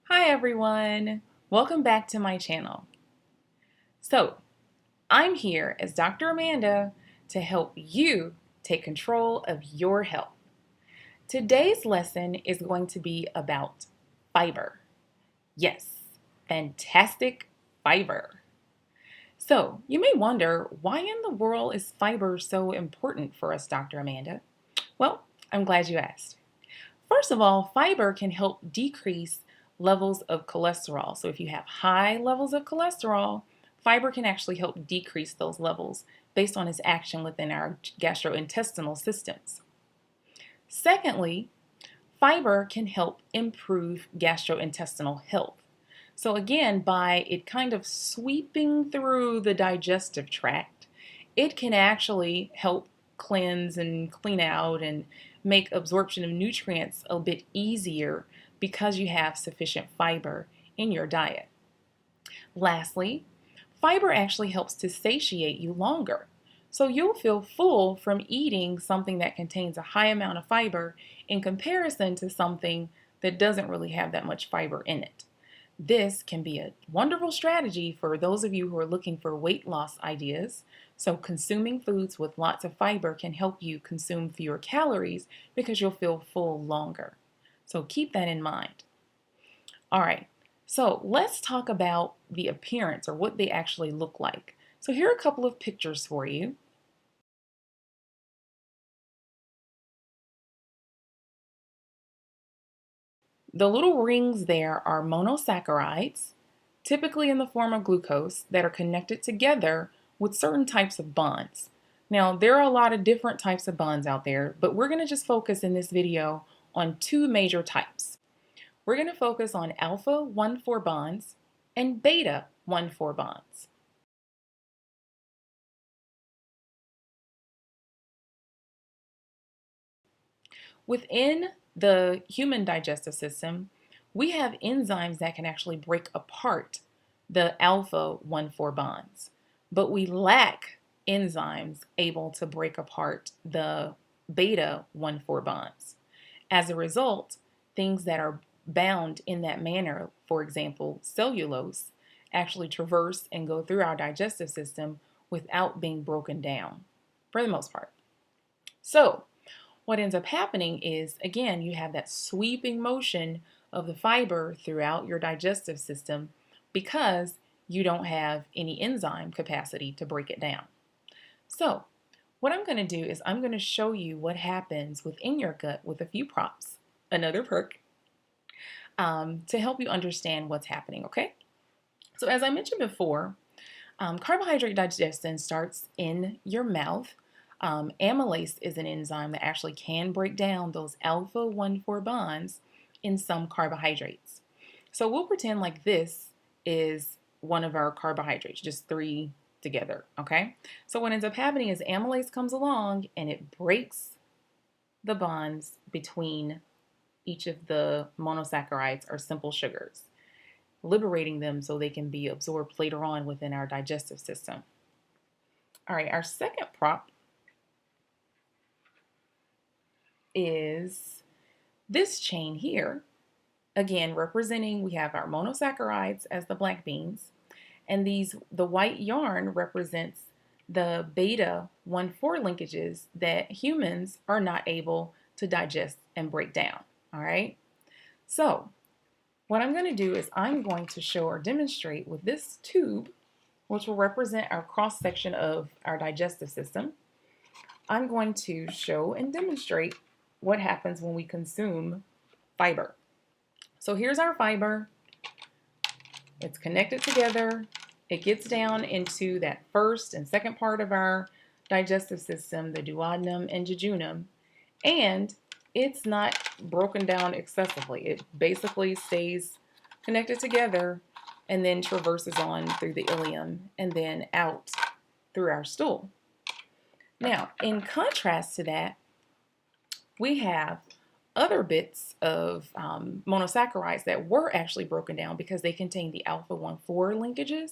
Hi everyone, welcome back to my channel. So, I'm here as Dr. Amanda to help you take control of your health. Today's lesson is going to be about fiber. Yes, fantastic fiber. So, you may wonder, why in the world is fiber so important for us, Dr. Amanda? Well, I'm glad you asked. First of all, fiber can help decrease levels of cholesterol. So if you have high levels of cholesterol, fiber can actually help decrease those levels based on its action within our gastrointestinal systems. Secondly, fiber can help improve gastrointestinal health. So again, by it kind of sweeping through the digestive tract, it can actually help cleanse and clean out and make absorption of nutrients a bit easier because you have sufficient fiber in your diet. Lastly, fiber actually helps to satiate you longer. So you'll feel full from eating something that contains a high amount of fiber in comparison to something that doesn't really have that much fiber in it. This can be a wonderful strategy for those of you who are looking for weight loss ideas. So consuming foods with lots of fiber can help you consume fewer calories because you'll feel full longer. So keep that in mind. All right, so let's talk about the appearance or what they actually look like. So here are a couple of pictures for you. The little rings there are monosaccharides, typically in the form of glucose, that are connected together with certain types of bonds. Now, there are a lot of different types of bonds out there, but we're going to just focus in this video on two major types. We're going to focus on alpha 1,4 bonds and beta 1,4 bonds. Within the human digestive system, we have enzymes that can actually break apart the alpha 1,4 bonds, but we lack enzymes able to break apart the beta 1,4 bonds. As a result, things that are bound in that manner, for example, cellulose, actually traverse and go through our digestive system without being broken down, for the most part. So, what ends up happening is, again, you have that sweeping motion of the fiber throughout your digestive system because you don't have any enzyme capacity to break it down. So, what I'm going to do is I'm going to show you what happens within your gut with a few props, another perk, to help you understand what's happening, okay? So, as I mentioned before, carbohydrate digestion starts in your mouth. Amylase is an enzyme that actually can break down those alpha 1,4 bonds in some carbohydrates. So we'll pretend like this is one of our carbohydrates, just three together, okay? So what ends up happening is amylase comes along and it breaks the bonds between each of the monosaccharides or simple sugars, liberating them so they can be absorbed later on within our digestive system. All right, our second prop is this chain here, again representing, we have our monosaccharides as the black beans, and the white yarn represents the beta 1,4 linkages that humans are not able to digest and break down. All right, so what I'm going to do is I'm going to show or demonstrate with this tube, which will represent our cross section of our digestive system. I'm going to show and demonstrate what happens when we consume fiber. So here's our fiber. It's connected together. It gets down into that first and second part of our digestive system, the duodenum and jejunum, and it's not broken down excessively. It basically stays connected together and then traverses on through the ileum and then out through our stool. Now, in contrast to that, we have other bits of monosaccharides that were actually broken down because they contain the alpha 1,4 linkages.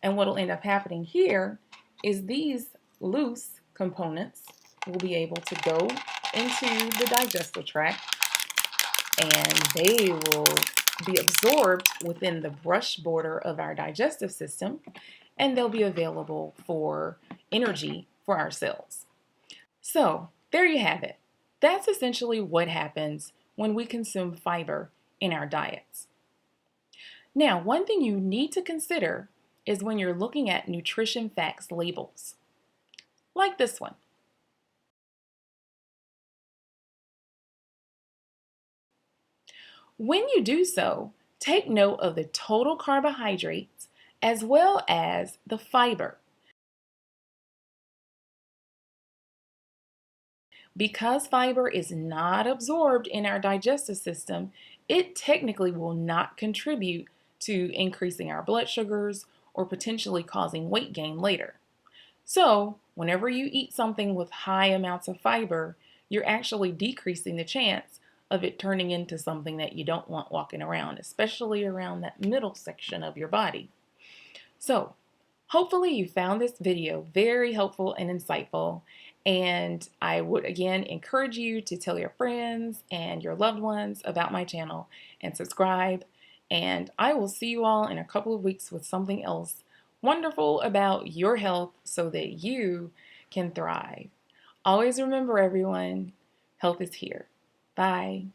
And what will end up happening here is these loose components will be able to go into the digestive tract and they will be absorbed within the brush border of our digestive system, and they'll be available for energy for our cells. So, there you have it. That's essentially what happens when we consume fiber in our diets. Now, one thing you need to consider is when you're looking at nutrition facts labels, like this one. When you do so, take note of the total carbohydrates as well as the fiber. Because fiber is not absorbed in our digestive system, it technically will not contribute to increasing our blood sugars or potentially causing weight gain later. So, whenever you eat something with high amounts of fiber, you're actually decreasing the chance of it turning into something that you don't want walking around, especially around that middle section of your body. So, hopefully you found this video very helpful and insightful, and I would again encourage you to tell your friends and your loved ones about my channel and subscribe, and I will see you all in a couple of weeks with something else wonderful about your health so that you can thrive. Always remember, everyone, health is here. Bye.